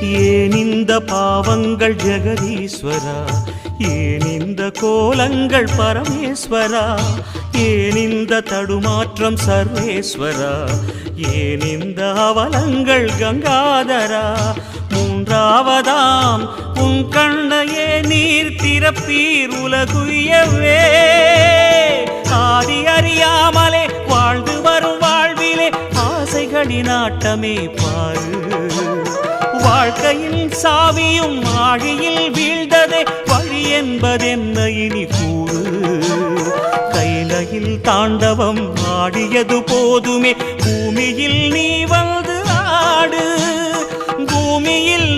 ஏன் இந்த பாவங்கள் ஜெகதீஸ்வரா, ஏன் இந்த கோலங்கள் பரமேஸ்வரா, ஏன் இந்த தடுமாற்றம் சர்வேஸ்வரா, ஏன் இந்த அவலங்கள் கங்காதரா. மூன்றாவதாம் உன் கண்ணையே நீர் திறப்பீர் உலகுயவே. ஆதி அறியாமலே வாழ்ந்து வரும் வாழ்விலே ஆசைகளின் ஆட்டமே பாரு. வாழ்க்கையில் சாவியும் ஆழியில் வீழ்ந்ததே, வழி என்பதென்ன இனி கூறு. கைலையில் தாண்டவம் ஆடியது போதுமே, பூமியில் நீ வந்து ஆடு. பூமியில்